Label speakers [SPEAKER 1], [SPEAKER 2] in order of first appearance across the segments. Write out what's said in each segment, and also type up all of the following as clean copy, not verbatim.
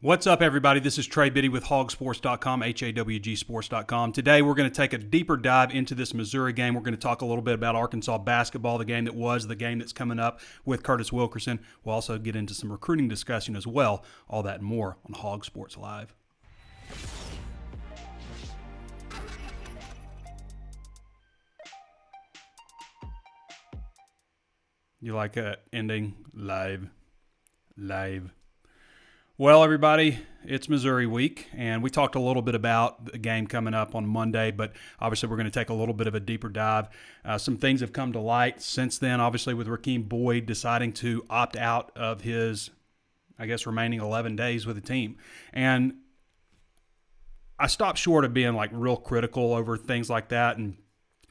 [SPEAKER 1] What's up, everybody? This is Trey Biddy with HawgSports.com, HawgSports.com. Today, we're going to take a deeper dive into this Missouri game. We're going to talk a little bit about Arkansas basketball, the game that was, the game that's coming up with Curtis Wilkerson. We'll also get into some recruiting discussion as well. All that and more on Hog Sports Live. You like that ending? Live. Well, everybody, it's Missouri week, and we talked a little bit about the game coming up on Monday, but obviously we're going to take a little bit of a deeper dive. Some things have come to light since then, obviously with Rakeem Boyd deciding to opt out of his, remaining 11 days with the team. And I stopped short of being real critical over things like that. And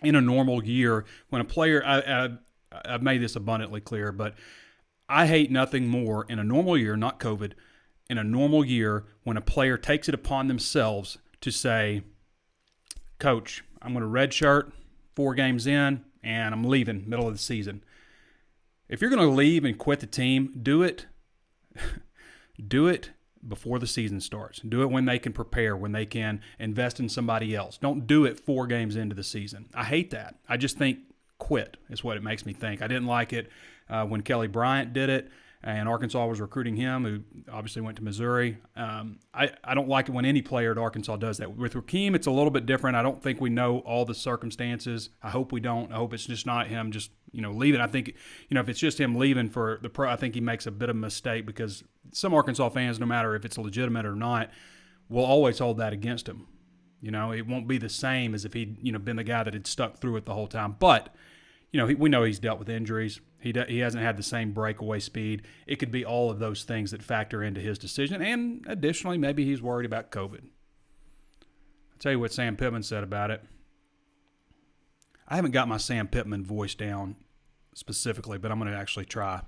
[SPEAKER 1] in a normal year, when a player, I've made this abundantly clear, but I hate nothing more in a normal year, not COVID, in a normal year when a player takes it upon themselves to say, Coach, I'm going to redshirt 4 games in, and I'm leaving middle of the season. If you're going to leave and quit the team, do it before the season starts. Do it when they can prepare, when they can invest in somebody else. Don't do it 4 games into the season. I hate that. I just think quit is what it makes me think. I didn't like it when Kelly Bryant did it, and Arkansas was recruiting him, who obviously went to Missouri. I don't like it when any player at Arkansas does that. With Rakeem, it's a little bit different. I don't think we know all the circumstances. I hope we don't. I hope it's just not him just leaving. I think if it's just him leaving for the pro, I think he makes a bit of a mistake because some Arkansas fans, no matter if it's legitimate or not, will always hold that against him. It won't be the same as if he'd been the guy that had stuck through it the whole time. But we know he's dealt with injuries. He hasn't had the same breakaway speed. It could be all of those things that factor into his decision. And additionally, maybe he's worried about COVID. I'll tell you what Sam Pittman said about it. I haven't got my Sam Pittman voice down specifically, but I'm going to actually try.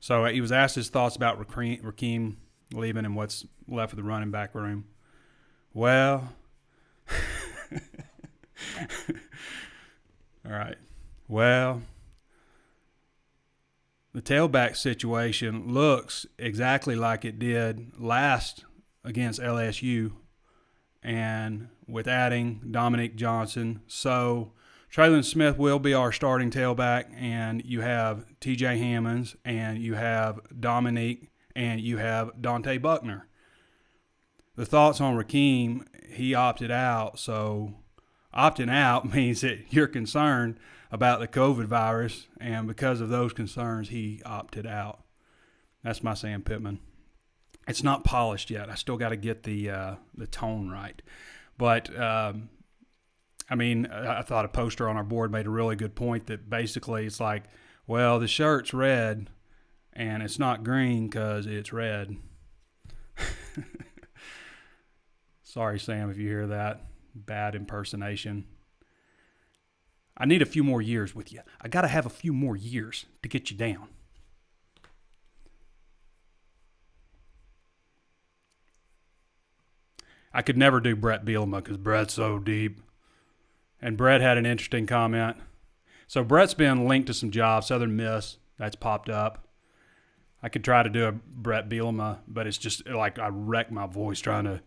[SPEAKER 1] So he was asked his thoughts about Rakeem leaving and what's left of the running back room. Well, all right. Well, the tailback situation looks exactly like it did last against LSU, and with adding Dominique Johnson. So Traylon Smith will be our starting tailback, and you have TJ Hammonds, and you have Dominique, and you have Dante Buckner. The thoughts on Rakeem, he opted out, so opting out means that you're concerned about the COVID virus, and because of those concerns, he opted out. That's my Sam Pittman. It's not polished yet. I still got to get the tone right. But, I thought a poster on our board made a really good point that basically it's like, well, the shirt's red, and it's not green because it's red. Sorry, Sam, if you hear that. Bad impersonation. I need a few more years with you. I got to have a few more years to get you down. I could never do Brett Bielema because Brett's so deep. And Brett had an interesting comment. So Brett's been linked to some jobs, Southern Miss, that's popped up. I could try to do a Brett Bielema, but it's just like I wreck my voice trying to.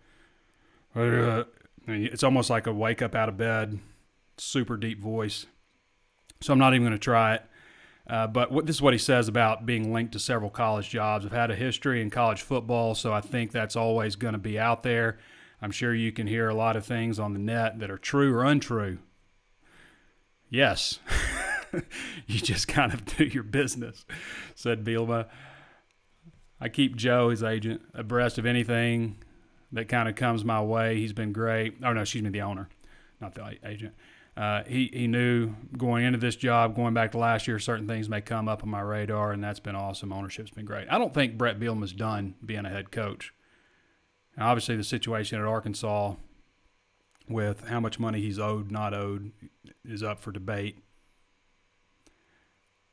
[SPEAKER 1] It's almost like a wake up out of bed, super deep voice. So I'm not even going to try it. But this is what he says about being linked to several college jobs. I've had a history in college football, so I think that's always going to be out there. I'm sure you can hear a lot of things on the net that are true or untrue. Yes. You just kind of do your business, said Bielema. I keep Joe, his agent, abreast of anything that kind of comes my way. He's been great. Oh, no, excuse me, the owner, not the agent. He knew going into this job, going back to last year, certain things may come up on my radar, and that's been awesome. Ownership's been great. I don't think Brett Bielema's done being a head coach. Now, obviously, the situation at Arkansas with how much money he's owed, not owed, is up for debate.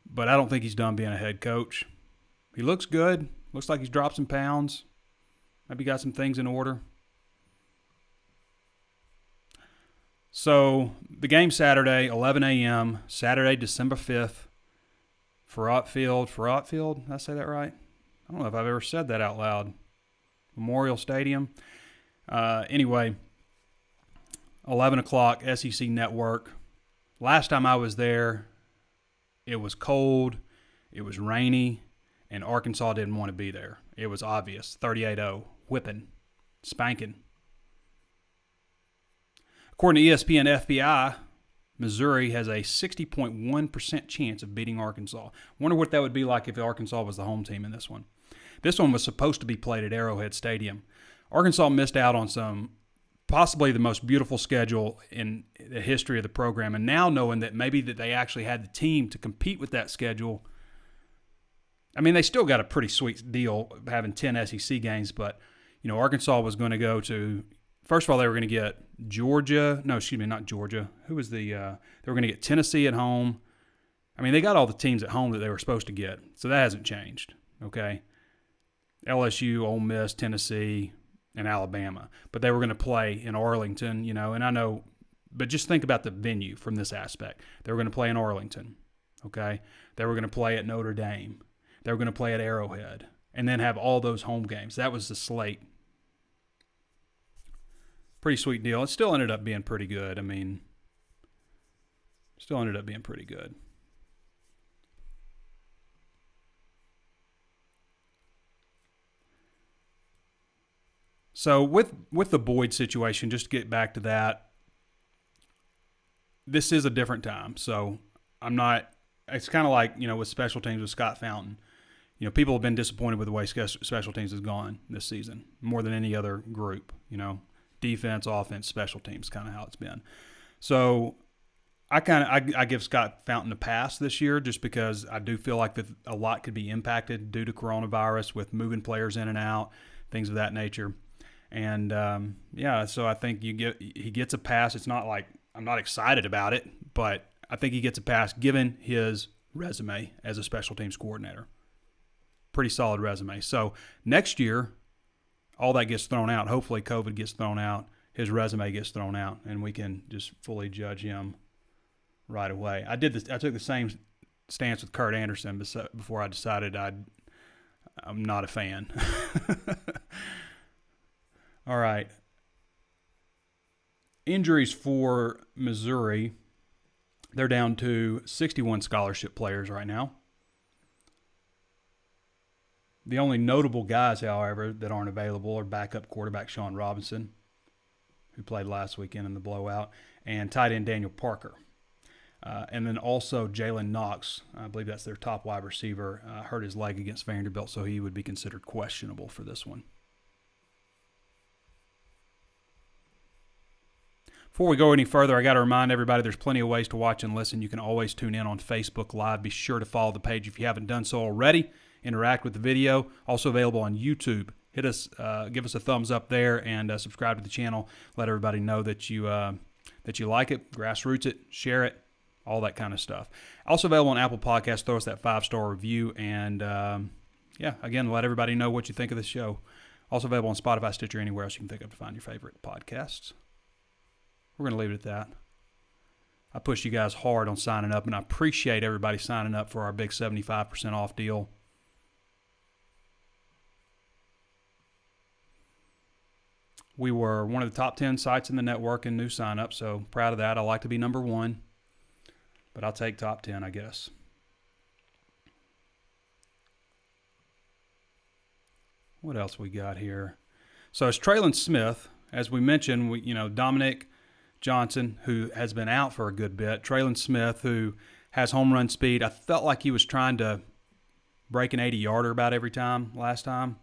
[SPEAKER 1] But I don't think he's done being a head coach. He looks good. Looks like he's dropped some pounds. Maybe got some things in order. So the game Saturday, 11 a.m., Saturday, December 5th, Farott Field. Did I say that right? I don't know if I've ever said that out loud. Memorial Stadium. Anyway, 11 o'clock, SEC Network. Last time I was there, it was cold, it was rainy, and Arkansas didn't want to be there. It was obvious. 38-0, whipping, spanking. According to ESPN FPI, Missouri has a 60.1% chance of beating Arkansas. Wonder what that would be like if Arkansas was the home team in this one. This one was supposed to be played at Arrowhead Stadium. Arkansas missed out on possibly the most beautiful schedule in the history of the program. And now knowing that maybe that they actually had the team to compete with that schedule, I mean, they still got a pretty sweet deal having 10 SEC games, but, Arkansas was going to go to, first of all, they were going to get not Georgia. Who was they were going to get Tennessee at home. I mean, they got all the teams at home that they were supposed to get, so that hasn't changed, okay? LSU, Ole Miss, Tennessee, and Alabama. But they were going to play in Arlington, and I know, but just think about the venue from this aspect. They were going to play in Arlington, okay? They were going to play at Notre Dame. They were going to play at Arrowhead and then have all those home games. That was the slate. Pretty sweet deal. It still ended up being pretty good. So with the Boyd situation, just to get back to that, this is a different time. So it's kind of like, with special teams with Scott Fountain. People have been disappointed with the way special teams has gone this season, more than any other group, defense, offense, special teams, kind of how it's been. So I give Scott Fountain a pass this year just because I do feel like that a lot could be impacted due to coronavirus with moving players in and out, things of that nature. And, so I think he gets a pass. It's not like I'm not excited about it, but I think he gets a pass given his resume as a special teams coordinator. Pretty solid resume. So next year, all that gets thrown out. Hopefully COVID gets thrown out. His resume gets thrown out, and we can just fully judge him right away. I took the same stance with Kurt Anderson before I decided I'm not a fan. All right. Injuries for Missouri. They're down to 61 scholarship players right now. The only notable guys, however, that aren't available are backup quarterback Sean Robinson, who played last weekend in the blowout, and tight end Daniel Parker. And then also Jalen Knox, I believe that's their top wide receiver, hurt his leg against Vanderbilt, so he would be considered questionable for this one. Before we go any further, I got to remind everybody there's plenty of ways to watch and listen. You can always tune in on Facebook Live. Be sure to follow the page if you haven't done so already. Interact with the video. Also available on YouTube. Hit us, give us a thumbs up there, and subscribe to the channel. Let everybody know that you like it, grassroots it, share it, all that kind of stuff. Also available on Apple Podcasts. Throw us that 5-star review, and again, let everybody know what you think of the show. Also available on Spotify, Stitcher, anywhere else you can think of to find your favorite podcasts. We're going to leave it at that. I pushed you guys hard on signing up, and I appreciate everybody signing up for our big 75% off deal. We were one of the top 10 sites in the network in new sign-ups, so proud of that. I like to be number one, but I'll take top 10, I guess. What else we got here? So it's Traylon Smith. As we mentioned, Dominic Johnson, who has been out for a good bit. Traylon Smith, who has home run speed. I felt like he was trying to break an 80-yarder about every time last time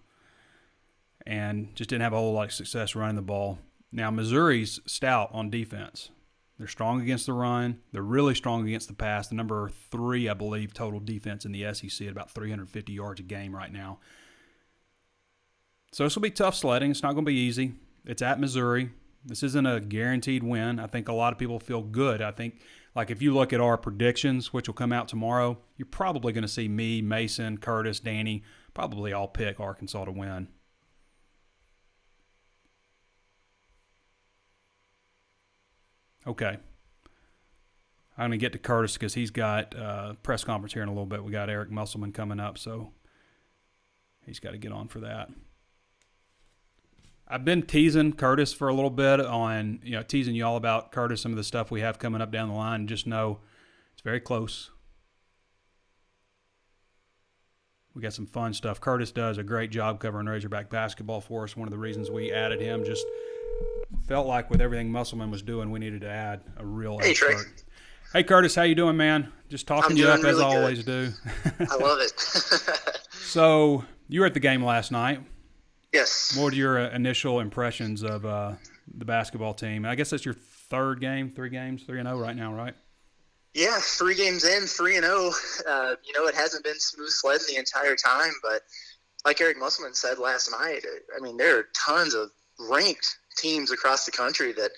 [SPEAKER 1] and just didn't have a whole lot of success running the ball. Now, Missouri's stout on defense. They're strong against the run. They're really strong against the pass. The number 3, I believe, total defense in the SEC at about 350 yards a game right now. So this will be tough sledding. It's not going to be easy. It's at Missouri. This isn't a guaranteed win. I think a lot of people feel good. I think, like, if you look at our predictions, which will come out tomorrow, you're probably going to see me, Mason, Curtis, Danny, probably all pick Arkansas to win. Okay. I'm going to get to Curtis because he's got a press conference here in a little bit. We got Eric Musselman coming up, so he's got to get on for that. I've been teasing Curtis for a little bit on, teasing you all about Curtis, some of the stuff we have coming up down the line. Just know it's very close. We got some fun stuff. Curtis does a great job covering Razorback basketball for us. One of the reasons we added him, just felt like with everything Musselman was doing, we needed to add a real expert.
[SPEAKER 2] Trey.
[SPEAKER 1] Hey, Curtis, how you doing, man? Just talking you up really as I always do.
[SPEAKER 2] I love it.
[SPEAKER 1] So you were at the game last night.
[SPEAKER 2] Yes.
[SPEAKER 1] What were your initial impressions of the basketball team? I guess that's your third game, 3-0 right now, right?
[SPEAKER 2] Yeah, 3 games in, 3-0. It hasn't been smooth sledding the entire time, but like Eric Musselman said last night, I mean, there are tons of ranked teams across the country that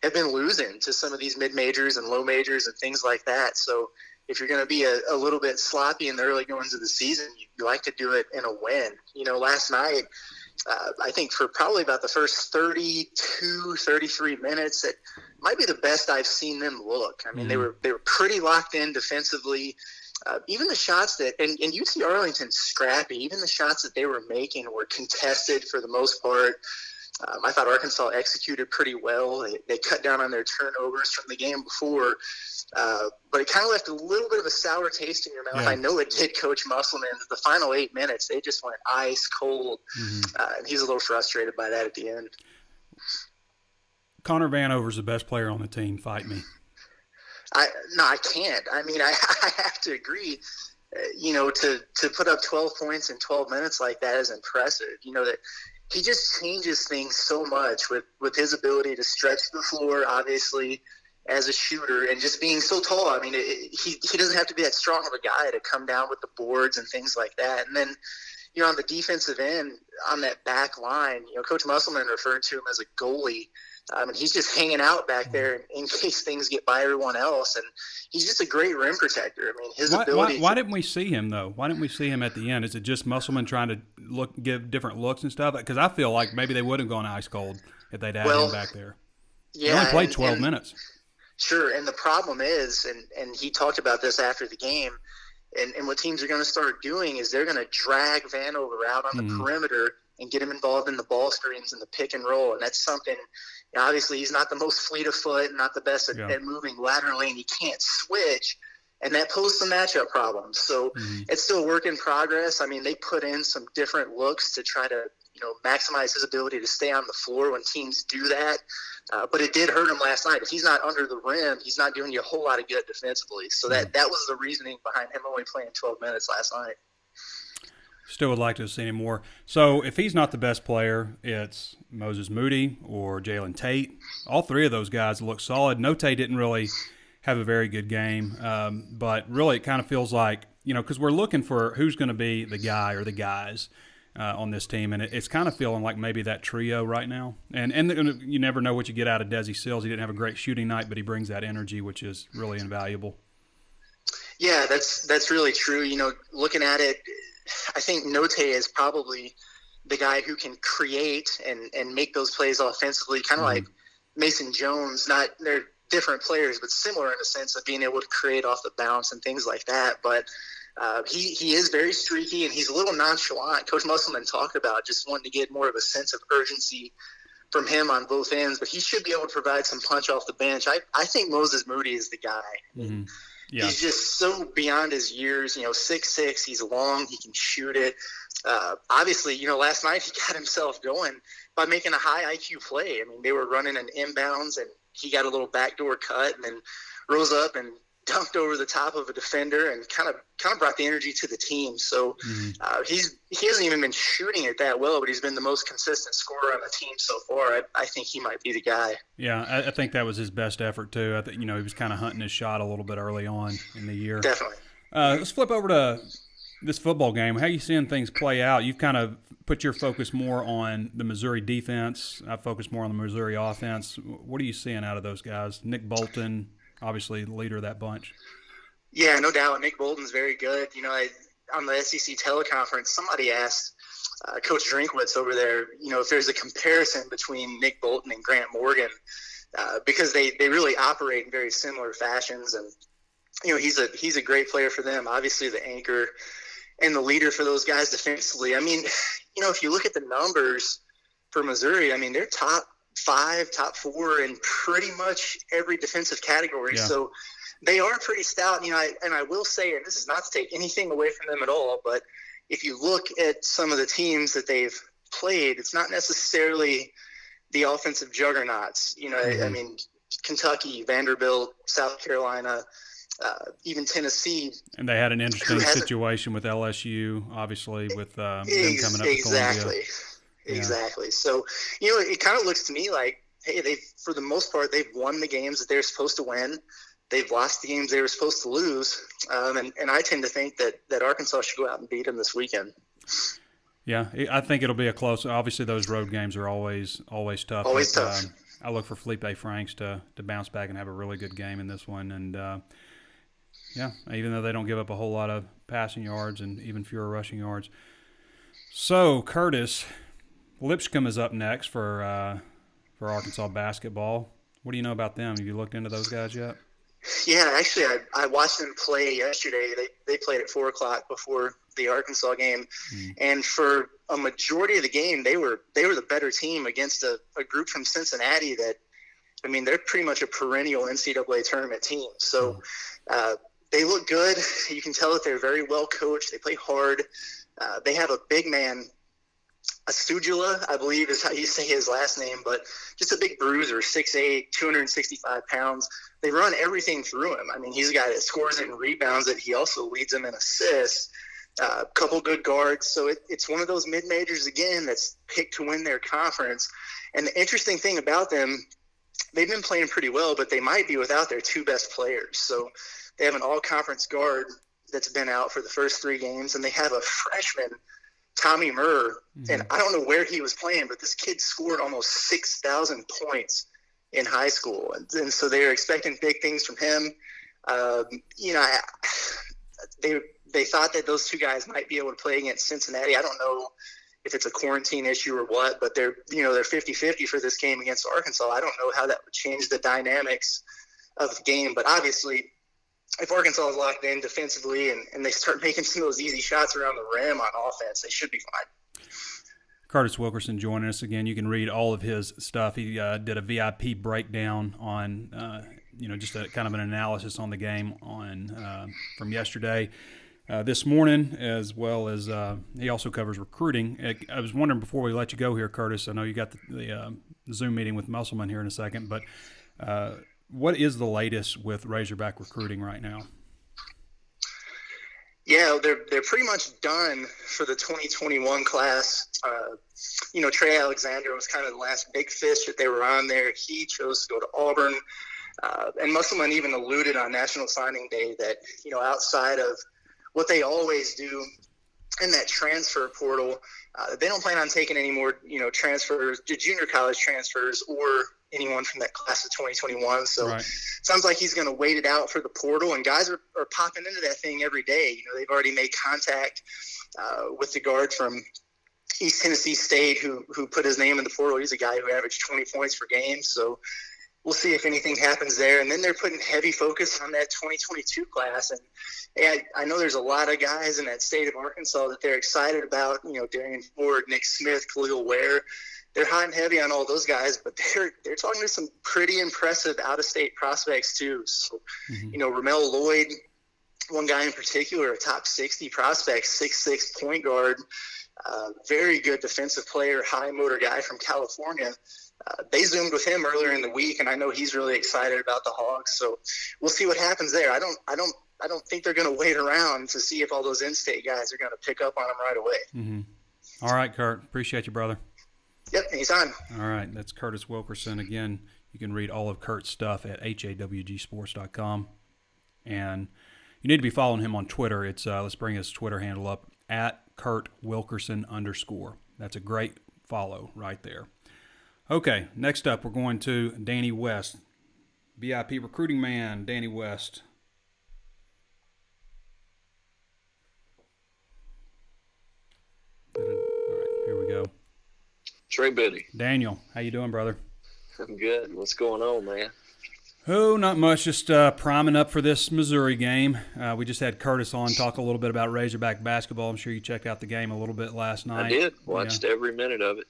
[SPEAKER 2] have been losing to some of these mid-majors and low majors and things like that. So if you're going to be a little bit sloppy in the early goings of the season, you like to do it in a win. Last night, I think for probably about the first 32, 33 minutes, it might be the best I've seen them look. I mean, they were pretty locked in defensively. Even the shots that, and UT Arlington's scrappy, even the shots that they were making were contested for the most part. I thought Arkansas executed pretty well. They cut down on their turnovers from the game before, but it kind of left a little bit of a sour taste in your mouth. Yeah. I know it did Coach Musselman. The final 8 minutes, they just went ice cold, and he's a little frustrated by that at the end.
[SPEAKER 1] Connor Vanover's the best player on the team. Fight me.
[SPEAKER 2] No, I can't. I mean, I have to agree. To put up 12 points in 12 minutes like that is impressive. That he just changes things so much with his ability to stretch the floor, obviously, as a shooter, and just being so tall. I mean, he doesn't have to be that strong of a guy to come down with the boards and things like that. And then, on the defensive end, on that back line, Coach Musselman referred to him as a goalie. And he's just hanging out back there in case things get by everyone else. And he's just a great rim protector. I mean, his ability.
[SPEAKER 1] Why didn't we see him, though? Why didn't we see him at the end? Is it just Musselman trying to give different looks and stuff? Because I feel like maybe they would have gone ice cold if they'd had him back there.
[SPEAKER 2] Yeah,
[SPEAKER 1] he only played 12 minutes.
[SPEAKER 2] Sure, and the problem is, and he talked about this after the game, and what teams are going to start doing is they're going to drag Vanover out on the perimeter and get him involved in the ball screens and the pick and roll. And that's something, obviously he's not the most fleet of foot, not the best at moving laterally, and he can't switch. And that poses some matchup problems. So it's still a work in progress. I mean, they put in some different looks to try to, maximize his ability to stay on the floor when teams do that. But it did hurt him last night. If he's not under the rim, he's not doing you a whole lot of good defensively. So that was the reasoning behind him only playing 12 minutes last night.
[SPEAKER 1] Still would like to have seen him more. So if he's not the best player, it's Moses Moody or Jalen Tate. All three of those guys look solid. Note didn't really have a very good game, but really it kind of feels like, because we're looking for who's going to be the guy or the guys on this team, and it's kind of feeling like maybe that trio right now. And you never know what you get out of Desi Sills. He didn't have a great shooting night, but he brings that energy, which is really invaluable.
[SPEAKER 2] Yeah, that's really true. Looking at it, I think Note is probably the guy who can create and make those plays offensively, kind of like Mason Jones. They're different players, but similar in the sense of being able to create off the bounce and things like that. But he is very streaky, and he's a little nonchalant. Coach Musselman talked about just wanting to get more of a sense of urgency from him on both ends, but he should be able to provide some punch off the bench. I think Moses Moody is the guy. Yeah. He's just so beyond his years, 6'6", he's long, he can shoot it. Obviously, last night he got himself going by making a high IQ play. I mean, they were running an inbounds, and he got a little backdoor cut and then rose up and dunked over the top of a defender and kind of brought the energy to the team. So he hasn't even been shooting it that well, but he's been the most consistent scorer on the team so far. I think he might be the guy.
[SPEAKER 1] Yeah, I think that was his best effort too. I think he was kind of hunting his shot a little bit early on in the year.
[SPEAKER 2] Definitely.
[SPEAKER 1] Let's flip over to this football game. How are you seeing things play out? You've kind of put your focus more on the Missouri defense. I focus more on the Missouri offense. What are you seeing out of those guys? Nick Bolton, obviously the leader of that bunch.
[SPEAKER 2] Yeah, no doubt. Nick Bolton's very good. On the SEC teleconference, somebody asked Coach Drinkwitz over there, if there's a comparison between Nick Bolton and Grant Morgan, because they really operate in very similar fashions. And, he's a great player for them, obviously the anchor and the leader for those guys defensively. I mean, if you look at the numbers, for Missouri, I mean, they're top 5, top 4 in pretty much every defensive category.
[SPEAKER 1] Yeah.
[SPEAKER 2] So they are pretty stout. You know, I will say, and this is not to take anything away from them at all, but if you look at some of the teams that they've played, it's not necessarily the offensive juggernauts. You know, I mean, Kentucky, Vanderbilt, South Carolina, even Tennessee.
[SPEAKER 1] And they had an interesting situation with LSU, obviously, with them coming up to Columbia.
[SPEAKER 2] Exactly. So, you know, it kind of looks to me like, hey, for the most part, they've won the games that they're supposed to win. They've lost the games they were supposed to lose. And I tend to think that Arkansas should go out and beat them this weekend.
[SPEAKER 1] Yeah, I think it'll be a close. Obviously, those road games are always tough.
[SPEAKER 2] Always tough.
[SPEAKER 1] I look for Felipe Franks to bounce back and have a really good game in this one. And, yeah, even though they don't give up a whole lot of passing yards and even fewer rushing yards. So, Curtis, Lipscomb is up next for Arkansas basketball. What do you know about them? Have you looked into those guys yet?
[SPEAKER 2] Yeah, actually, I watched them play yesterday. They played at 4 o'clock before the Arkansas game, and for a majority of the game, they were the better team against a group from Cincinnati that, I mean, they're pretty much a perennial NCAA tournament team. So they look good. You can tell that they're very well coached. They play hard. They have a big man, Astudula, I believe is how you say his last name, but just a big bruiser, 6'8", 265 pounds. They run everything through him. I mean, he's a guy that scores it and rebounds it. He also leads them in assists. A couple good guards. So it's one of those mid-majors, again, that's picked to win their conference. And the interesting thing about them, they've been playing pretty well, but they might be without their 2 best players. So they have an all-conference guard that's been out for the first 3 games, and they have a freshman, Tommy Murr, and I don't know where he was playing, but this kid scored almost 6,000 points in high school. And so they're expecting big things from him. You know, they thought that those 2 guys might be able to play against Cincinnati. I don't know if it's a quarantine issue or what, but they're 50-50 for this game against Arkansas. I don't know how that would change the dynamics of the game, but obviously if Arkansas is locked in defensively and they start making some of those easy shots around the rim on offense, they should be fine.
[SPEAKER 1] Curtis Wilkerson joining us again. You can read all of his stuff. He did a VIP breakdown on, just a kind of an analysis on the game from yesterday, this morning, as well as he also covers recruiting. I was wondering before we let you go here, Curtis, I know you got the Zoom meeting with Musselman here in a second, but what is the latest with Razorback recruiting right now?
[SPEAKER 2] Yeah, they're pretty much done for the 2021 class. Trey Alexander was kind of the last big fish that they were on there. He chose to go to Auburn. And Musselman even alluded on National Signing Day that, outside of what they always do in that transfer portal, they don't plan on taking any more, transfers, junior college transfers or anyone from that class of 2021. So
[SPEAKER 1] right.
[SPEAKER 2] Sounds like he's going to wait it out for the portal, and guys are popping into that thing every day. They've already made contact with the guard from East Tennessee State who put his name in the portal. He's a guy who averaged 20 points per game. So we'll see if anything happens there. And then they're putting heavy focus on that 2022 class. And I know there's a lot of guys in that state of Arkansas that they're excited about, Darian Ford, Nick Smith, Khalil Ware. They're hot and heavy on all those guys, but they're talking to some pretty impressive out-of-state prospects too. So, Ramel Lloyd, one guy in particular, a top 60 prospect, 6'6" point guard, very good defensive player, high motor guy from California. They Zoomed with him earlier in the week, and I know he's really excited about the Hogs. So we'll see what happens there. I don't think they're going to wait around to see if all those in-state guys are going to pick up on them right away.
[SPEAKER 1] Mm-hmm. All right, Kurt. Appreciate you, brother.
[SPEAKER 2] Yep, anytime.
[SPEAKER 1] All right, that's Curtis Wilkerson. Again, you can read all of Kurt's stuff at HawgSports.com. And you need to be following him on Twitter. It's let's bring his Twitter handle up, at @KurtWilkerson_. That's a great follow right there. Okay, next up we're going to Danny West, VIP recruiting man, Danny West. All right, here we go.
[SPEAKER 3] Trey Biddy.
[SPEAKER 1] Daniel, how you doing, brother?
[SPEAKER 3] I'm good. What's going on, man?
[SPEAKER 1] Oh, not much. Just priming up for this Missouri game. We just had Curtis on talk a little bit about Razorback basketball. I'm sure you checked out the game a little bit last night.
[SPEAKER 3] I did. Watched every minute of it.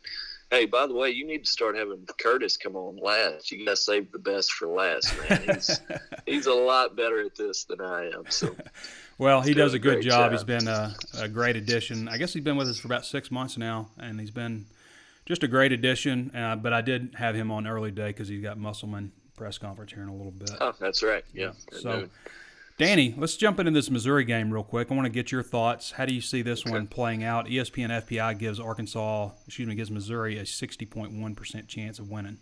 [SPEAKER 3] Hey, by the way, you need to start having Curtis come on last. You got to save the best for last, man. He's a lot better at this than I am. So,
[SPEAKER 1] well, he does a good
[SPEAKER 3] great
[SPEAKER 1] job. He's been a great addition. I guess he's been with us for about 6 months now, and he's been just a great addition. But I did have him on early today because he's got Musselman press conference here in a little bit.
[SPEAKER 3] Oh, that's right. Yeah.
[SPEAKER 1] So, Danny, let's jump into this Missouri game real quick. I want to get your thoughts. How do you see this one playing out? ESPN FPI gives Missouri a 60.1% chance of winning.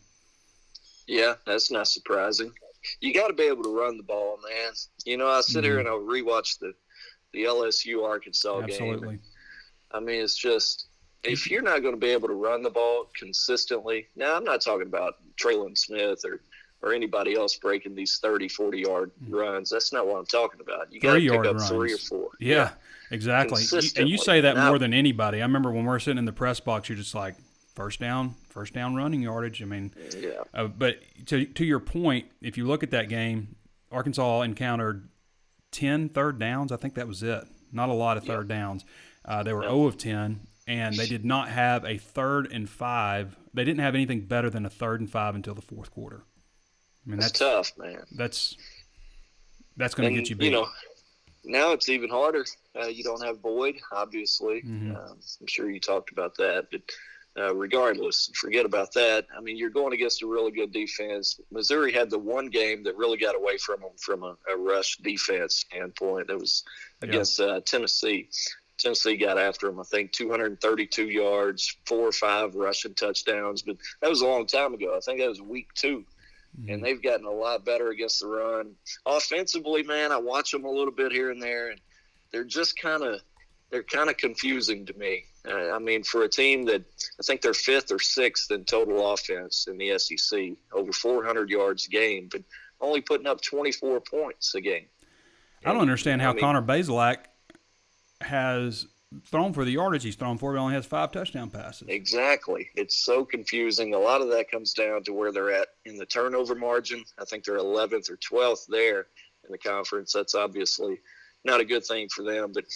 [SPEAKER 3] Yeah, that's not surprising. You got to be able to run the ball, man. You know, I sit here and I'll rewatch the LSU Arkansas game.
[SPEAKER 1] Absolutely.
[SPEAKER 3] I mean, it's just, if you're not going to be able to run the ball consistently, now I'm not talking about Traylon Smith or anybody else breaking these 30, 40-yard runs. That's not what I'm talking about. You got to pick up runs. 3 or 4.
[SPEAKER 1] Yeah, exactly. And you say that more than anybody. I remember when we're sitting in the press box, you're just like, first down running yardage. I mean, but to your point, if you look at that game, Arkansas encountered 10 third downs. I think that was it. Not a lot of third downs. They were 0 of 10, and they did not have a 3rd and 5. They didn't have anything better than a 3rd and 5 until the fourth quarter. I mean, that's
[SPEAKER 3] tough, man.
[SPEAKER 1] That's going to get you beat.
[SPEAKER 3] You know, now it's even harder. You don't have Boyd, obviously. I'm sure you talked about that, but regardless, forget about that. I mean, you're going against a really good defense. Missouri had the one game that really got away from them from a rush defense standpoint. That was against Tennessee. Tennessee got after them, I think, 232 yards, 4 or 5 rushing touchdowns. But that was a long time ago. I think that was week 2. And they've gotten a lot better against the run. Offensively, man, I watch them a little bit here and there, and they're just kind of confusing to me. I mean, for a team that I think they're 5th or 6th in total offense in the SEC, over 400 yards a game, but only putting up 24 points a game.
[SPEAKER 1] I don't understand how Connor Bazelak has thrown for the yardage he's thrown for, but only has 5 touchdown passes.
[SPEAKER 3] Exactly. It's so confusing. A lot of that comes down to where they're at in the turnover margin. I think they're 11th or 12th there in the conference. That's obviously not a good thing for them. But,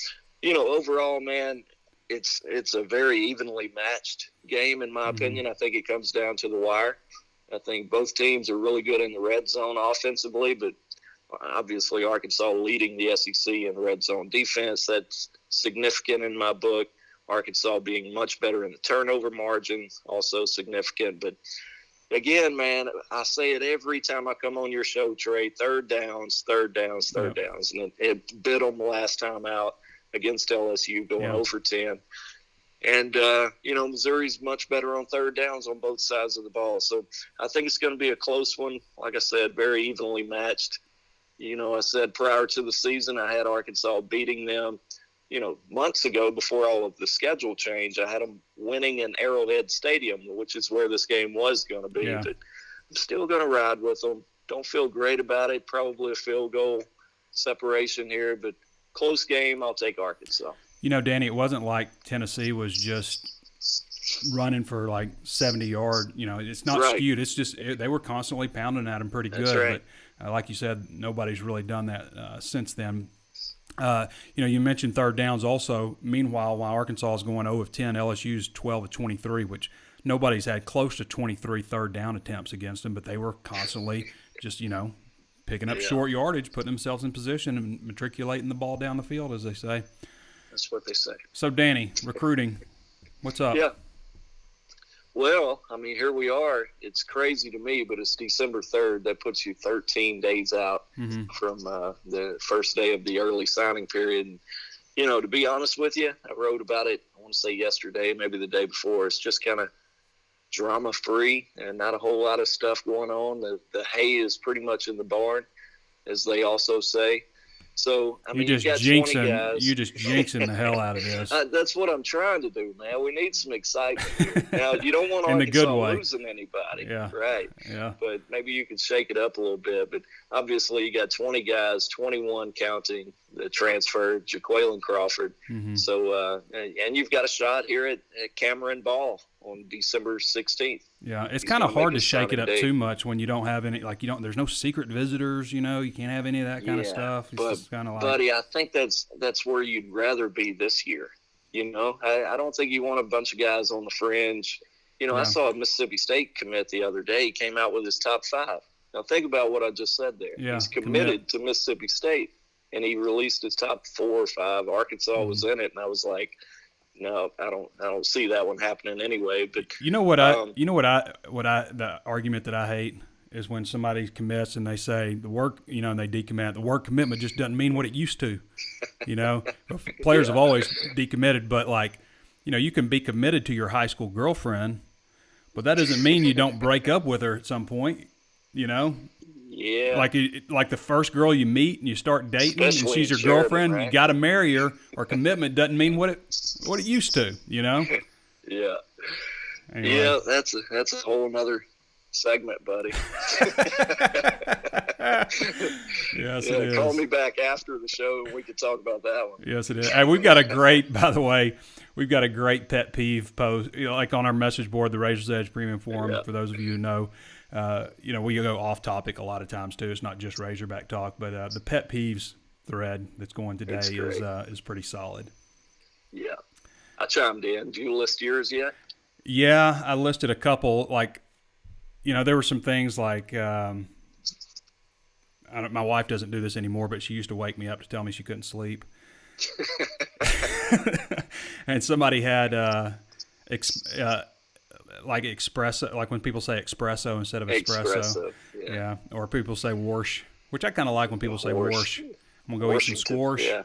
[SPEAKER 3] you know, overall, man, it's a very evenly matched game, in my opinion. I think it comes down to the wire. I think both teams are really good in the red zone offensively, but obviously Arkansas leading the SEC in red zone defense. That's significant in my book. Arkansas being much better in the turnover margin, also significant. But again, man, I say it every time I come on your show, Trey, third downs. And it bit them last time out against LSU, going 0 for 10. And, you know, Missouri's much better on third downs on both sides of the ball. So I think it's going to be a close one. Like I said, very evenly matched. You know, I said prior to the season I had Arkansas beating them. You know, months ago, before all of the schedule change, I had them winning in Arrowhead Stadium, which is where this game was going to be.
[SPEAKER 1] Yeah.
[SPEAKER 3] But I'm still going to ride with them. Don't feel great about it. Probably a field goal separation here, but close game, I'll take Arkansas.
[SPEAKER 1] You know, Danny, it wasn't like Tennessee was just running for like 70-yard. You know, it's not skewed. It's just they were constantly pounding at them pretty good.
[SPEAKER 3] That's right.
[SPEAKER 1] But like you said, nobody's really done that since then. You know, you mentioned third downs also. Meanwhile, while Arkansas is going 0 of 10, LSU's 12 of 23, which nobody's had close to 23 third down attempts against them, but they were constantly just, you know, picking up short yardage, putting themselves in position and matriculating the ball down the field, as they say.
[SPEAKER 3] That's what they say.
[SPEAKER 1] So, Danny, recruiting, what's up?
[SPEAKER 3] Yeah. Well, I mean, here we are. It's crazy to me, but it's December 3rd. That puts you 13 days out from the first day of the early signing period. And, you know, to be honest with you, I wrote about it, I want to say yesterday, maybe the day before. It's just kind of drama-free and not a whole lot of stuff going on. The hay is pretty much in the barn, as they also say. So, I mean, you got 20 guys.
[SPEAKER 1] You're just jinxing the hell out of this.
[SPEAKER 3] That's what I'm trying to do, man. We need some excitement here. Now, you don't want Arkansas losing anybody.
[SPEAKER 1] Yeah.
[SPEAKER 3] Right.
[SPEAKER 1] Yeah.
[SPEAKER 3] But maybe you can shake it up a little bit. But obviously you got 20 guys, 21 counting the transfer, Jaquaylin Crawford. So, and you've got a shot here at Cameron Ball on December 16th.
[SPEAKER 1] Yeah, it's kind of hard to shake it up too much when you don't have any, like, there's no secret visitors, you know, you can't have any of that kind of stuff. It's just kind of like,
[SPEAKER 3] buddy, I think that's where you'd rather be this year. You know, I don't think you want a bunch of guys on the fringe. I saw a Mississippi State commit the other day. He came out with his top 5. Now think about what I just said there.
[SPEAKER 1] Yeah,
[SPEAKER 3] he's committed to Mississippi State, and he released his top 4 or 5. Arkansas was in it, and I was like, no, I don't see that one happening anyway. But
[SPEAKER 1] the argument that I hate is when somebody commits and they say and they decommit. The word commitment just doesn't mean what it used to. Players have always decommitted, but you can be committed to your high school girlfriend, but that doesn't mean you don't break up with her at some point.
[SPEAKER 3] Yeah.
[SPEAKER 1] Like the first girl you meet and you start dating,
[SPEAKER 3] Especially
[SPEAKER 1] and she's your
[SPEAKER 3] Sheridan,
[SPEAKER 1] girlfriend,
[SPEAKER 3] right?
[SPEAKER 1] you got to marry her. Or commitment doesn't mean what it used to.
[SPEAKER 3] Yeah.
[SPEAKER 1] Anyway.
[SPEAKER 3] Yeah, that's a whole nother segment, buddy.
[SPEAKER 1] Yes, it is.
[SPEAKER 3] Call me back after the show and we can talk about that one.
[SPEAKER 1] Yes, it is. Hey, we've got a great pet peeve post, like on our message board, the Razor's Edge Premium Forum.
[SPEAKER 3] Yeah.
[SPEAKER 1] For those of you who know, we go off topic a lot of times too. It's not just Razorback talk, but the pet peeves thread that's going today is pretty solid.
[SPEAKER 3] Yeah, I chimed in. Do you list yours yet?
[SPEAKER 1] Yeah, I listed a couple. There were some things like my wife doesn't do this anymore, but she used to wake me up to tell me she couldn't sleep. And somebody had espresso, like when people say espresso instead of espresso. Yeah. Or people say whoosh, which I kind of like when people say whoosh. I'm going to go eat some squash.
[SPEAKER 3] Yeah.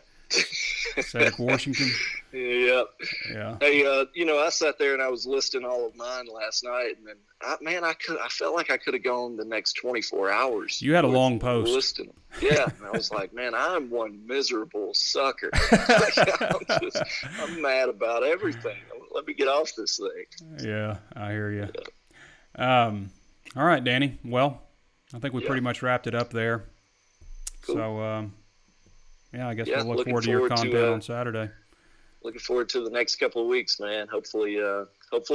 [SPEAKER 1] Cedric Washington.
[SPEAKER 3] Yep.
[SPEAKER 1] Yeah.
[SPEAKER 3] Hey, I sat there and I was listing all of mine last night, and then I felt like I could have gone the next 24 hours.
[SPEAKER 1] You had a long post.
[SPEAKER 3] Listing them. Yeah, and I was like, man, I'm one miserable sucker. I'm mad about everything. Let me get off this thing.
[SPEAKER 1] Yeah, I hear you. Yeah. All right, Danny. Well, I think we pretty much wrapped it up there.
[SPEAKER 3] Cool.
[SPEAKER 1] So, I guess we'll look forward to your content on Saturday.
[SPEAKER 3] Looking forward to the next couple of weeks, man. Hopefully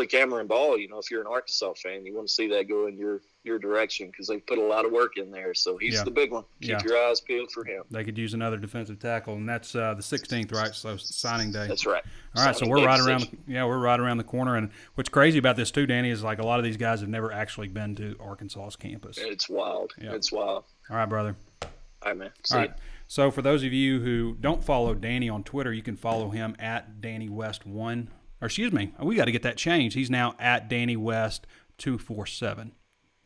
[SPEAKER 3] Cameron Ball, if you're an Arkansas fan, you want to see that go in your direction because they put a lot of work in there. So he's the big one. Keep your eyes peeled for him.
[SPEAKER 1] They could use another defensive tackle, and that's the 16th, right? So signing day.
[SPEAKER 3] That's right.
[SPEAKER 1] All right, so we're right around. We're right around the corner. And what's crazy about this too, Danny, is like a lot of these guys have never actually been to Arkansas's campus.
[SPEAKER 3] It's wild. Yeah. It's wild.
[SPEAKER 1] All right, brother.
[SPEAKER 3] All right, man.
[SPEAKER 1] All right. So for those of you who don't follow Danny on Twitter, you can follow him at DannyWest1. Or excuse me, we got to get that changed. He's now at DannyWest247.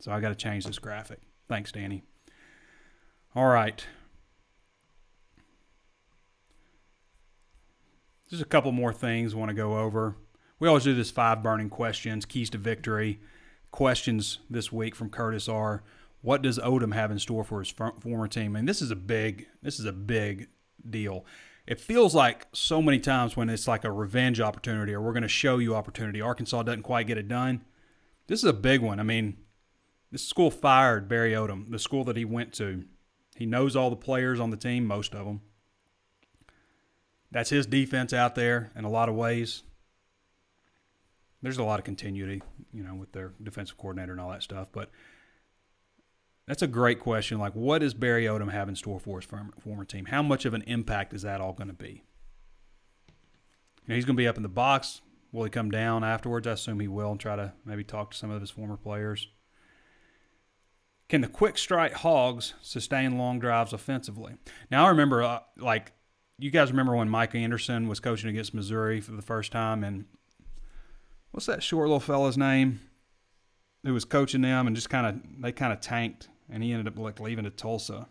[SPEAKER 1] So I got to change this graphic. Thanks, Danny. All right. Just a couple more things I want to go over. We always do this 5 burning questions, keys to victory. Questions this week from Curtis are: what does Odom have in store for his former team? And this is a big deal. It feels like so many times when it's like a revenge opportunity or we're going to show you opportunity, Arkansas doesn't quite get it done. This is a big one. I mean, this school fired Barry Odom, the school that he went to. He knows all the players on the team, most of them. That's his defense out there in a lot of ways. There's a lot of continuity, with their defensive coordinator and all that stuff, but that's a great question. Like, what does Barry Odom have in store for his former team? How much of an impact is that all going to be? He's going to be up in the box. Will he come down afterwards? I assume he will and try to maybe talk to some of his former players. Can the quick strike Hogs sustain long drives offensively? Now, I remember, you guys remember when Mike Anderson was coaching against Missouri for the first time, and what's that short little fella's name who was coaching them and just they kind of tanked? And he ended up leaving to Tulsa.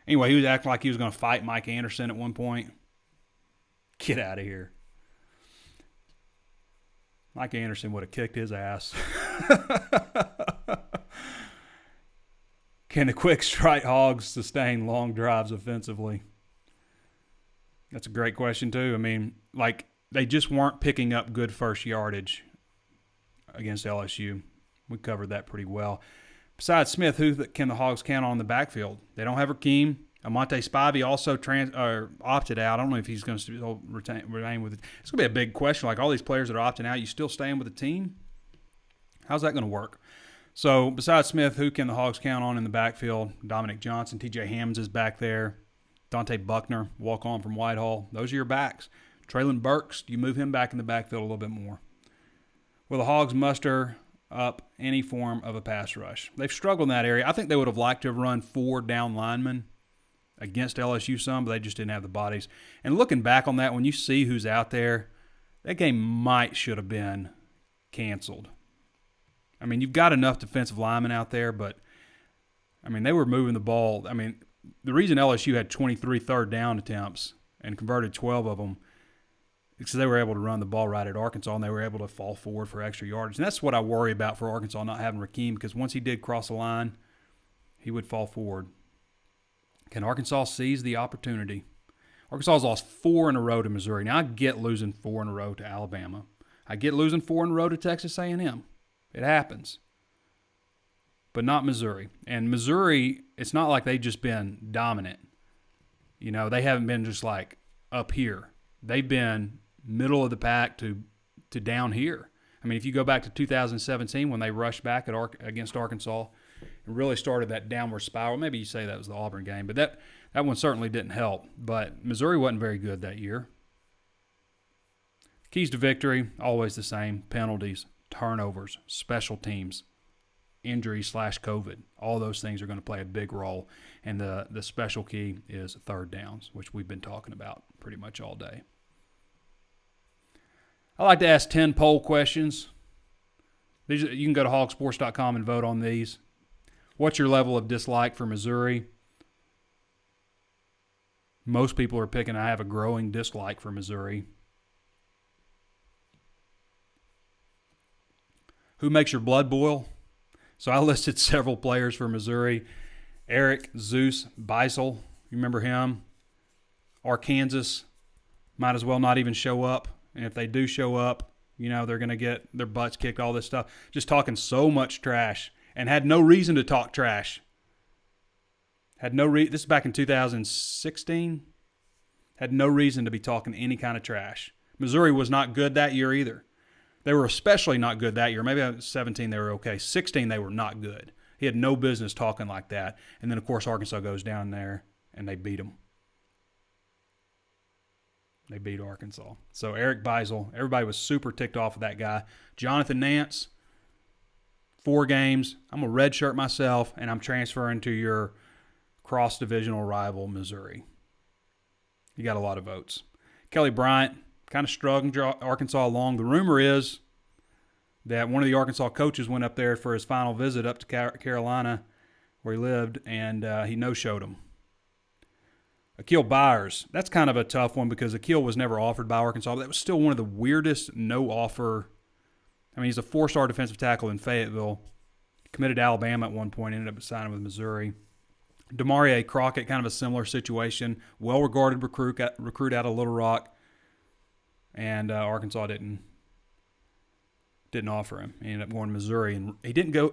[SPEAKER 1] Anyway, he was acting like he was going to fight Mike Anderson at one point. Get out of here. Mike Anderson would have kicked his ass. Can the quick strike Hogs sustain long drives offensively? That's a great question, too. I mean, they just weren't picking up good first yardage against LSU. We covered that pretty well. Besides Smith, who can the Hogs count on in the backfield? They don't have Rakeem. Amonte Spivey also opted out. I don't know if he's going to still remain with it. It's going to be a big question. Like all these players that are opting out, you still staying with the team? How's that going to work? So besides Smith, who can the Hogs count on in the backfield? Dominic Johnson, T.J. Hammonds is back there. Dante Buckner, walk on from Whitehall. Those are your backs. Traylon Burks, do you move him back in the backfield a little bit more? Will the Hogs muster up any form of a pass rush? They've struggled in that area. I think they would have liked to have run 4 down linemen against LSU some, but they just didn't have the bodies. And looking back on that, when you see who's out there, that game should have been canceled. I mean, you've got enough defensive linemen out there, but, I mean, they were moving the ball. I mean, the reason LSU had 23 third down attempts and converted 12 of them is because they were able to run the ball right at Arkansas, and they were able to fall forward for extra yardage. And that's what I worry about for Arkansas not having Rakeem, because once he did cross the line, he would fall forward. Can Arkansas seize the opportunity? Arkansas has lost 4 in a row to Missouri. Now, I get losing 4 in a row to Alabama. I get losing 4 in a row to Texas A&M. It happens. But not Missouri. And Missouri, it's not like they've just been dominant. You know, they haven't been just like up here. They've been middle of the pack to down here. I mean, if you go back to 2017 when they rushed back against Arkansas and really started that downward spiral, maybe you say that was the Auburn game, but that one certainly didn't help. But Missouri wasn't very good that year. Keys to victory, always the same: penalties, turnovers, special teams, injury/COVID. All those things are going to play a big role. And the special key is third downs, which we've been talking about pretty much all day. I like to ask 10 poll questions. You can go to HawgSports.com and vote on these. What's your level of dislike for Missouri? Most people are picking I have a growing dislike for Missouri. Who makes your blood boil? So I listed several players for Missouri. Eric Zeus Beisel, you remember him? Arkansas might as well not even show up. And if they do show up, you know, they're going to get their butts kicked, all this stuff. Just talking so much trash and had no reason to talk trash. This is back in 2016. Had no reason to be talking any kind of trash. Missouri was not good that year either. They were especially not good that year. Maybe 17 they were okay. 16 they were not good. He had no business talking like that. And then, of course, Arkansas goes down there and they beat them. They beat Arkansas. So Eric Beisel, everybody was super ticked off with that guy. Jonathan Nance, 4 games. I'm a redshirt myself, and I'm transferring to your cross-divisional rival, Missouri. You got a lot of votes. Kelly Bryant, kind of struggling Arkansas along. The rumor is that one of the Arkansas coaches went up there for his final visit up to Carolina, where he lived, and he no-showed him. Akil Byers, that's kind of a tough one because Akil was never offered by Arkansas, but that was still one of the weirdest no-offer. I mean, he's a 4-star defensive tackle in Fayetteville. Committed to Alabama at one point, ended up signing with Missouri. Demarie Crockett, kind of a similar situation. Well-regarded recruit out of Little Rock, and Arkansas didn't offer him. He ended up going to Missouri, and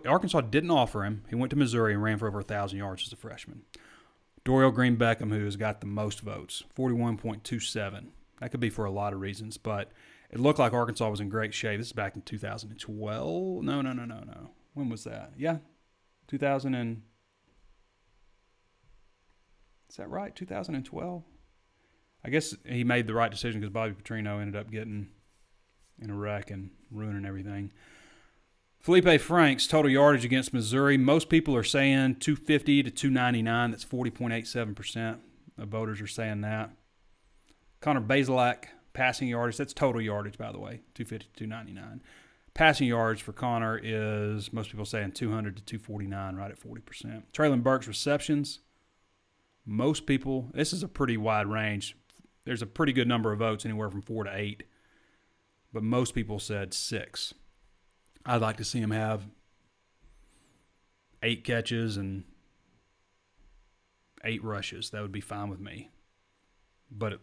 [SPEAKER 1] Arkansas didn't offer him. He went to Missouri and ran for over 1,000 yards as a freshman. Dorial Green Beckham, who has got the most votes, 41.27. That could be for a lot of reasons, but it looked like Arkansas was in great shape. This is back in 2012. No. When was that? Yeah, 2000 and... Is that right? 2012? I guess he made the right decision because Bobby Petrino ended up getting in a wreck and ruining everything. Felipe Franks, total yardage against Missouri. Most people are saying 250 to 299. That's 40.87% of voters are saying that. Connor Bazelak, passing yardage. That's total yardage, by the way, 250 to 299. Passing yards for Connor is, most people saying 200 to 249, right at 40%. Traylon Burks, receptions. Most people, this is a pretty wide range. There's a pretty good number of votes, anywhere from 4 to 8. But most people said 6. I'd like to see him have 8 catches and 8 rushes. That would be fine with me. But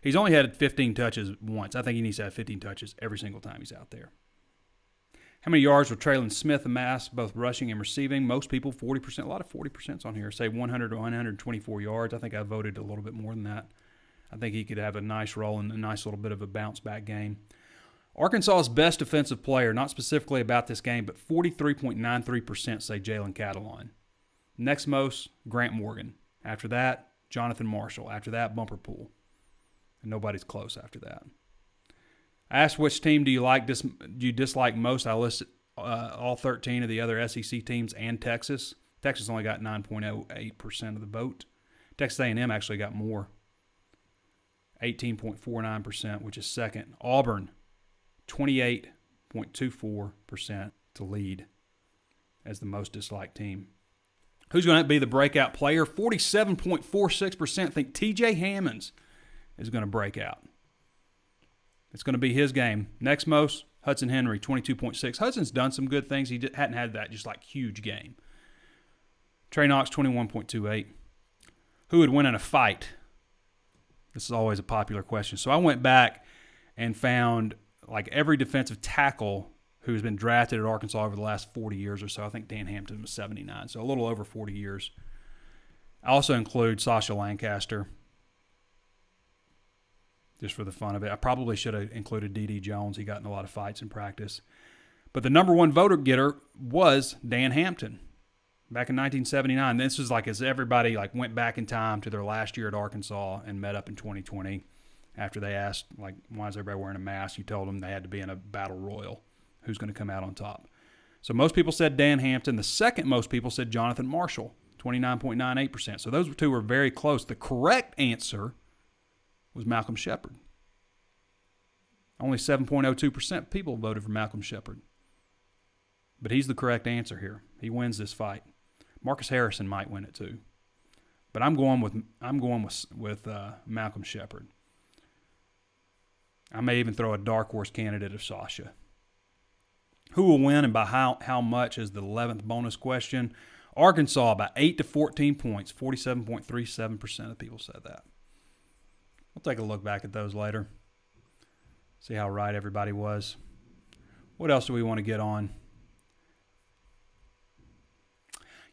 [SPEAKER 1] he's only had 15 touches once. I think he needs to have 15 touches every single time he's out there. How many yards will Traylon Smith amass, both rushing and receiving? Most people, 40%. A lot of 40% on here say 100 to 124 yards. I think I voted a little bit more than that. I think he could have a nice role and a nice little bit of a bounce-back game. Arkansas's best defensive player, not specifically about this game, but 43.93% say Jalen Catalon. Next most, Grant Morgan. After that, Jonathan Marshall. After that, Bumper Pool. And nobody's close after that. I asked which team do you dislike most. I listed all 13 of the other SEC teams and Texas. Texas only got 9.08% of the vote. Texas A&M actually got more, 18.49%, which is second. Auburn, 28.24% to lead as the most disliked team. Who's going to be the breakout player? 47.46% think TJ Hammonds is going to break out. It's going to be his game. Next most, Hudson Henry, 22.6. Hudson's done some good things. He hadn't had that just like huge game. Trey Knox, 21.28. Who would win in a fight? This is always a popular question. So I went back and found like every defensive tackle who's been drafted at Arkansas over the last 40 years or so. I think Dan Hampton was 79, so a little over 40 years. I also include Sasha Lancaster, just for the fun of it. I probably should have included D.D. Jones. He got in a lot of fights in practice. But the number one voter getter was Dan Hampton back in 1979. This was like as everybody like went back in time to their last year at Arkansas and met up in 2020 after they asked, like, why is everybody wearing a mask? You told them they had to be in a battle royal. Who's going to come out on top? So most people said Dan Hampton. The second most people said Jonathan Marshall, 29.98%. So those two were very close. The correct answer was Malcolm Shepard. Only 7.02% of people voted for Malcolm Shepard. But he's the correct answer here. He wins this fight. Marcus Harrison might win it too. But I'm going with Malcolm Shepard. I may even throw a dark horse candidate of Sasha. Who will win and by how much is the 11th bonus question. Arkansas by 8 to 14 points. 47.37% of people said that. We'll take a look back at those later. See how right everybody was. What else do we want to get on?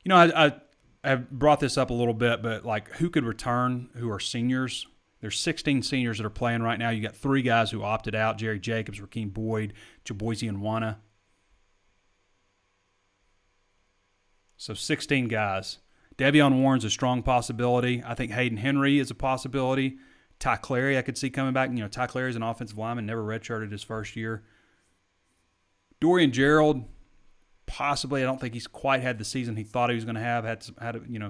[SPEAKER 1] You know, I have brought this up a little bit, but like who could return who are seniors? There's 16 seniors that are playing right now. You got 3 guys who opted out: Jerry Jacobs, Rakeem Boyd, Jaboise Nwana. So 16 guys. Devion Warren's a strong possibility. I think Hayden Henry is a possibility. Ty Clary I could see coming back. You know, Ty Clary's an offensive lineman, never redshirted his first year. Dorian Gerald, possibly. I don't think he's quite had the season he thought he was going to have. Had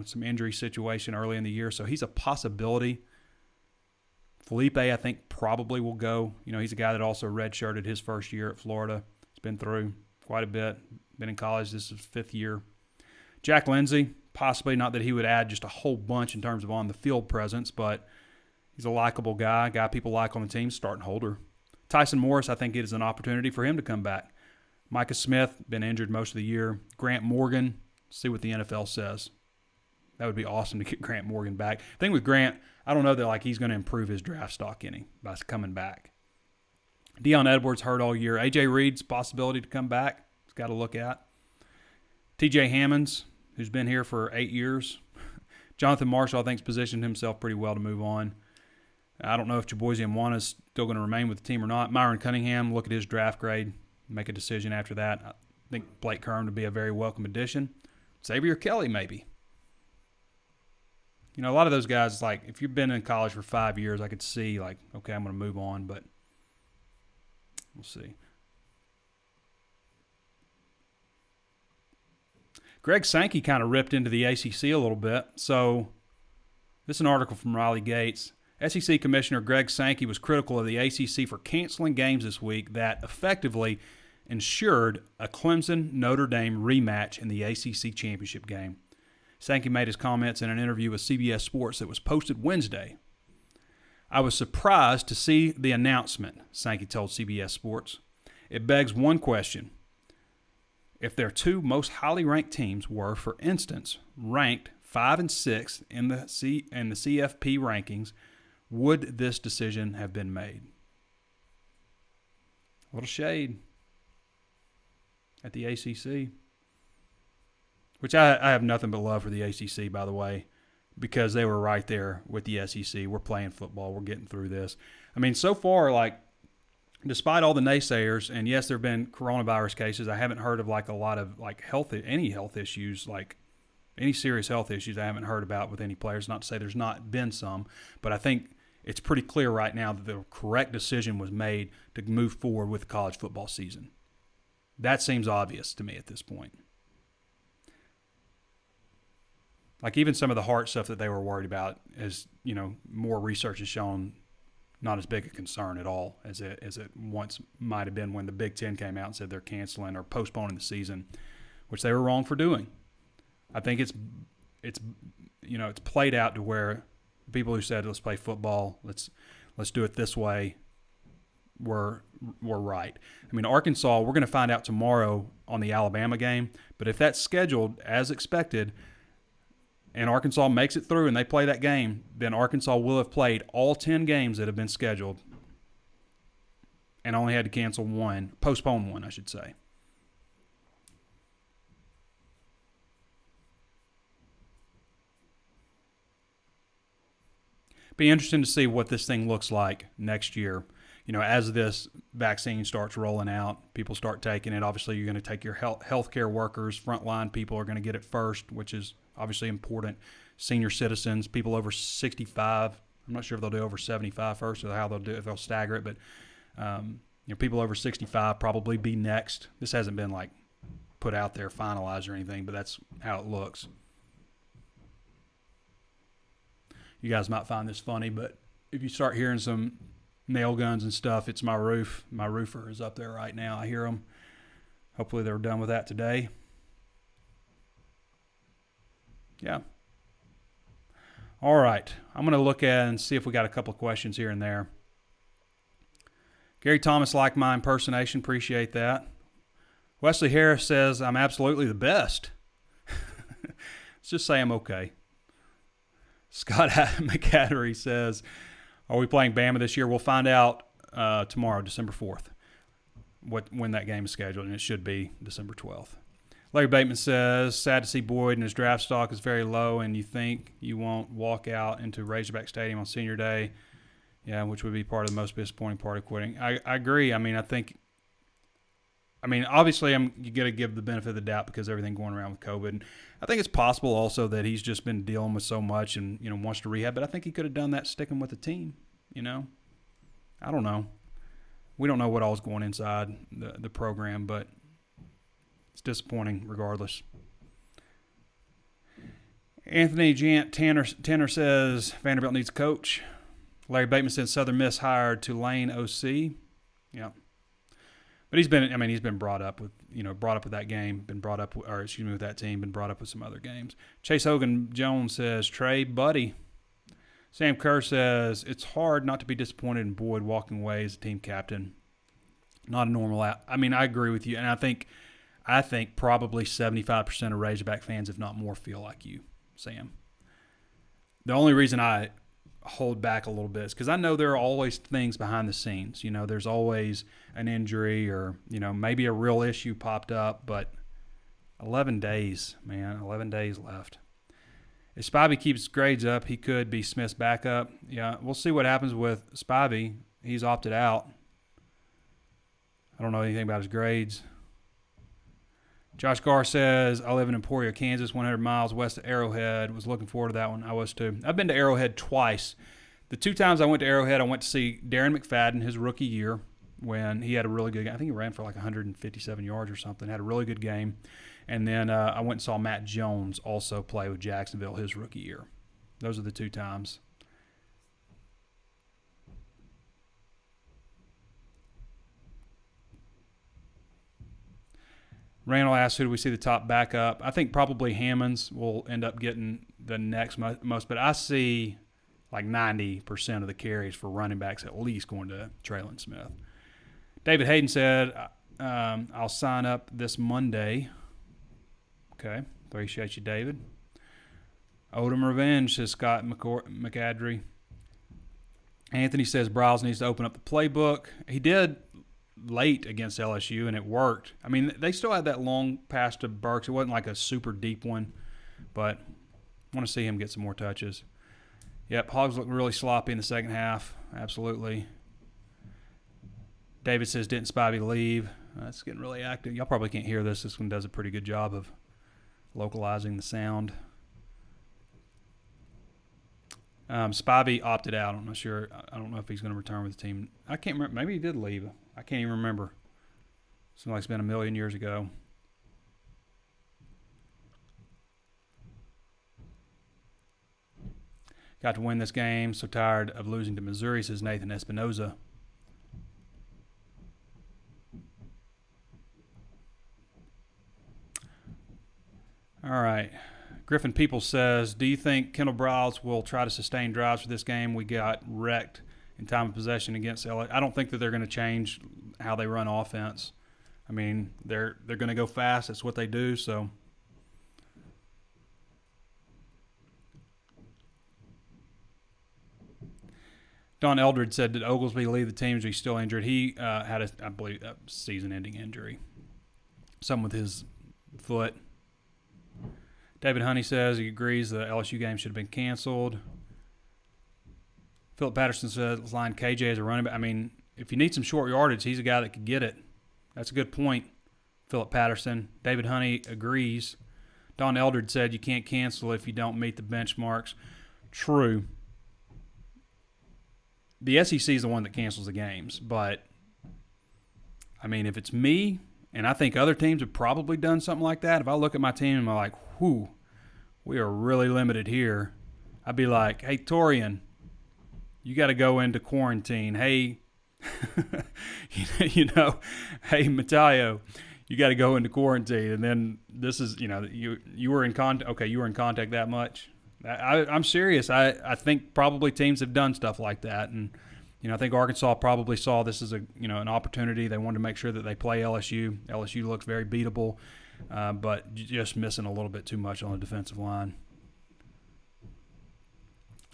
[SPEAKER 1] some injury situation early in the year, so he's a possibility. Felipe, I think, probably will go. You know, he's a guy that also redshirted his first year at Florida. He's been through quite a bit. Been in college. This is his 5th year. Jack Lindsey, possibly. Not that he would add just a whole bunch in terms of on-the-field presence, but he's a likable guy people like on the team. Starting holder. Tyson Morris, I think it is an opportunity for him to come back. Micah Smith, been injured most of the year. Grant Morgan, see what the NFL says. That would be awesome to get Grant Morgan back. The thing with Grant, I don't know that like he's going to improve his draft stock any by coming back. Deion Edwards hurt all year. A.J. Reed's possibility to come back. He's got to look at. T.J. Hammonds, who's been here for 8 years. Jonathan Marshall, I think, has positioned himself pretty well to move on. I don't know if Jaboise Nwana is still going to remain with the team or not. Myron Cunningham, look at his draft grade, make a decision after that. I think Blake Kern would be a very welcome addition. Xavier Kelly, maybe. You know, a lot of those guys, like, if you've been in college for 5 years, I could see, like, okay, I'm going to move on, but we'll see. Greg Sankey kind of ripped into the ACC a little bit. So this is an article from Riley Gates. SEC Commissioner Greg Sankey was critical of the ACC for canceling games this week that effectively ensured a Clemson-Notre Dame rematch in the ACC championship game. Sankey made his comments in an interview with CBS Sports that was posted Wednesday. I was surprised to see the announcement, Sankey told CBS Sports. It begs one question. If their 2 most highly ranked teams were, for instance, ranked 5 and 6 in the CFP rankings, would this decision have been made? A little shade at the ACC, which I have nothing but love for the ACC, by the way, because they were right there with the SEC. We're playing football. We're getting through this. I mean, so far, like, despite all the naysayers, and yes, there have been coronavirus cases, I haven't heard of like a lot of like any health issues, like any serious health issues I haven't heard about with any players. Not to say there's not been some, but I think it's pretty clear right now that the correct decision was made to move forward with the college football season. That seems obvious to me at this point. Like even some of the heart stuff that they were worried about, as more research has shown, not as big a concern at all as it once might have been when the Big Ten came out and said they're canceling or postponing the season, which they were wrong for doing. I think it's played out to where people who said let's play football, let's do it this way, were right. I mean, Arkansas, we're going to find out tomorrow on the Alabama game, but if that's scheduled as expected and Arkansas makes it through and they play that game, then Arkansas will have played all 10 games that have been scheduled and only had to postpone one, I should say. Be interesting to see what this thing looks like next year. As this vaccine starts rolling out, people start taking it. Obviously, you're going to take your healthcare workers, frontline people are going to get it first, which is obviously important. Senior citizens, people over 65. I'm not sure if they'll do over 75 first or how they'll do it, if they'll stagger it. But people over 65 probably be next. This hasn't been put out there, finalized or anything, but that's how it looks. You guys might find this funny, but if you start hearing some nail guns and stuff, it's my roof. My roofer is up there right now. I hear them. Hopefully they're done with that today. Yeah. All right. I'm going to look at and see if we got a couple of questions here and there. Gary Thomas, like my impersonation. Appreciate that. Wesley Harris says, I'm absolutely the best. Let's just say I'm okay. Scott McAddery says, are we playing Bama this year? We'll find out tomorrow, December 4th, when that game is scheduled, and it should be December 12th. Larry Bateman says, sad to see Boyd and his draft stock is very low, and you think you won't walk out into Razorback Stadium on senior day, which would be part of the most disappointing part of quitting. I agree. Obviously, you got to give the benefit of the doubt because of everything going around with COVID. And I think it's possible also that he's just been dealing with so much and wants to rehab. But I think he could have done that sticking with the team. I don't know. We don't know what all's going inside the program, but it's disappointing regardless. Anthony Tanner says Vanderbilt needs a coach. Larry Bateman said Southern Miss hired Tulane OC. Yeah. But he's been brought up with that game, with that team, been brought up with some other games. Chase Hogan Jones says, Trey Biddy. Sam Kerr says, it's hard not to be disappointed in Boyd walking away as a team captain. Not a normal out. I agree with you, and I think probably 75% of Razorback fans, if not more, feel like you, Sam. The only reason I hold back a little bit is because I know there are always things behind the scenes. There's always an injury or, maybe a real issue popped up, but 11 days, man, 11 days left. If Spivey keeps grades up, he could be Smith's backup. Yeah, we'll see what happens with Spivey. He's opted out. I don't know anything about his grades. Josh Garr says, I live in Emporia, Kansas, 100 miles west of Arrowhead. Was looking forward to that one. I was too. I've been to Arrowhead twice. The two times I went to Arrowhead, I went to see Darren McFadden his rookie year when he had a really good game. I think he ran for 157 yards or something, had a really good game. And then I went and saw Matt Jones also play with Jacksonville his rookie year. Those are the two times. Randall asks, who do we see the top backup? I think probably Hammonds will end up getting the next most, but I see 90% of the carries for running backs at least going to Traylon Smith. David Hayden said, I'll sign up this Monday. Okay, appreciate you, David. Odom Revenge, says Scott McAdry. Anthony says Bryles needs to open up the playbook. He did late against LSU, and it worked. They still had that long pass to Burks. It wasn't like a super deep one, but I want to see him get some more touches. Yep, Hogs looked really sloppy in the second half. Absolutely. David says, didn't Spivey leave? That's getting really active. Y'all probably can't hear this. This one does a pretty good job of localizing the sound. Spivey opted out. I'm not sure. I don't know if he's going to return with the team. I can't remember. Maybe he did leave. I can't even remember. Seems like it's been a million years ago. Got to win this game. So tired of losing to Missouri, says Nathan Espinoza. All right. Griffin People says, do you think Kendall Briles will try to sustain drives for this game? We got wrecked in time of possession against LA. I don't think that they're going to change how they run offense. I mean, they're going to go fast. That's what they do. So, Don Eldred said, did Oglesby leave the team? Is he still injured? He had, I believe, a season-ending injury. Something with his foot. David Honey says he agrees the LSU game should have been canceled. Philip Patterson says line KJ as a running back. I mean, if you need some short yardage, he's a guy that could get it. That's a good point, Philip Patterson. David Honey agrees. Don Eldred said you can't cancel if you don't meet the benchmarks. True. The SEC is the one that cancels the games, but, I mean, if it's me, and I think other teams have probably done something like that, if I look at my team and I'm like, whew, we are really limited here, I'd be like, hey, Torian, you got to go into quarantine. Hey, hey, Matteo, you got to go into quarantine. And then this is, you were in contact. Okay, you were in contact that much. I'm serious. I think probably teams have done stuff like that. And, I think Arkansas probably saw this as an opportunity. They wanted to make sure that they play LSU. LSU looks very beatable, but just missing a little bit too much on the defensive line.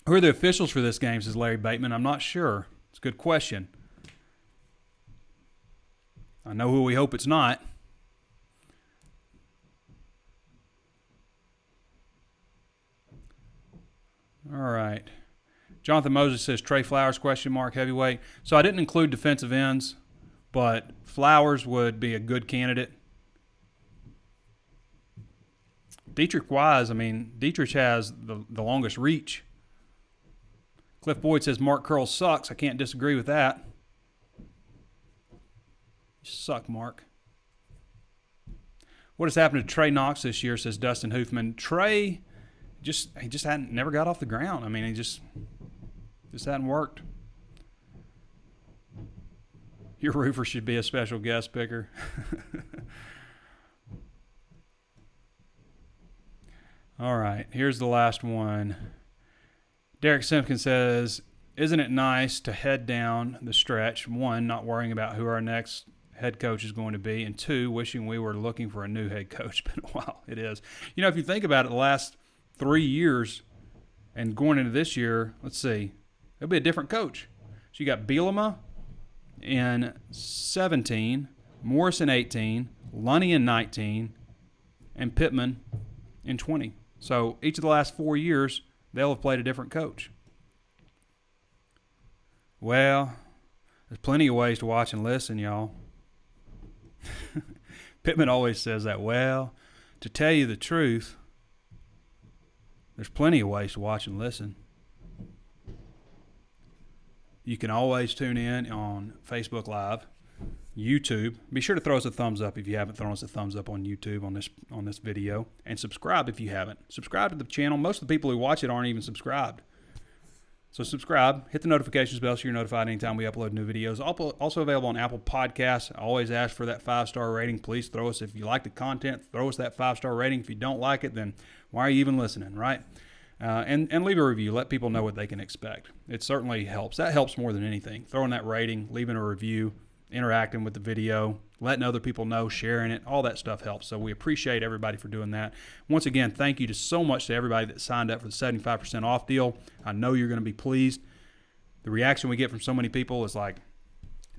[SPEAKER 1] Who are the officials for this game, says Larry Bateman? I'm not sure. It's a good question. I know who we hope it's not. All right. Jonathan Moses says Trey Flowers, ? Heavyweight. So I didn't include defensive ends, but Flowers would be a good candidate. Dietrich Wise, Dietrich has the longest reach. Cliff Boyd says Mark Curl sucks. I can't disagree with that. You suck, Mark. What has happened to Trey Knox this year, says Dustin Hoofman. Trey he just never got off the ground. He just hadn't worked. Your roofer should be a special guest picker. All right, here's the last one. Derek Simpkins says, isn't it nice to head down the stretch, one, not worrying about who our next head coach is going to be, and two, wishing we were looking for a new head coach? It's been a while. It is. If you think about it, the last 3 years and going into this year, let's see, it'll be a different coach. So you got Bielema in 17, Morris in 18, Lunny in 19, and Pittman in 20. So each of the last 4 years, they'll have played a different coach. Well, there's plenty of ways to watch and listen, y'all. Pittman always says that. Well, to tell you the truth, there's plenty of ways to watch and listen. You can always tune in on Facebook Live, YouTube. Be sure to throw us a thumbs up if you haven't thrown us a thumbs up on YouTube on this video, and subscribe if you haven't. Subscribe to the channel. Most of the people who watch it aren't even subscribed. So subscribe, hit the notifications bell so you're notified anytime we upload new videos. Also available on Apple Podcasts. I always ask for that 5-star rating. Please throw us, if you like the content, throw us that 5-star rating. If you don't like it, then why are you even listening, right? And leave a review. Let people know what they can expect. It certainly helps. That helps more than anything. Throwing that rating, leaving a review, interacting with the video, letting other people know, sharing it, all that stuff helps. So we appreciate everybody for doing that. Once again, thank you so much to everybody that signed up for the 75% off deal. I know you're going to be pleased. The reaction we get from so many people is like,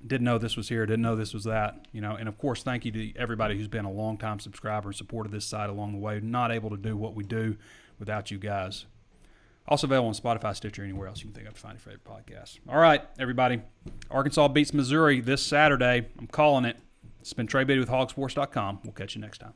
[SPEAKER 1] didn't know this was here, didn't know this was that. And of course, thank you to everybody who's been a longtime subscriber and supported this site along the way. Not able to do what we do without you guys. Also available on Spotify, Stitcher, anywhere else you can think of to find your favorite podcast. All right, everybody. Arkansas beats Missouri this Saturday. I'm calling it. It's been Trey Biddy with HawgSports.com. We'll catch you next time.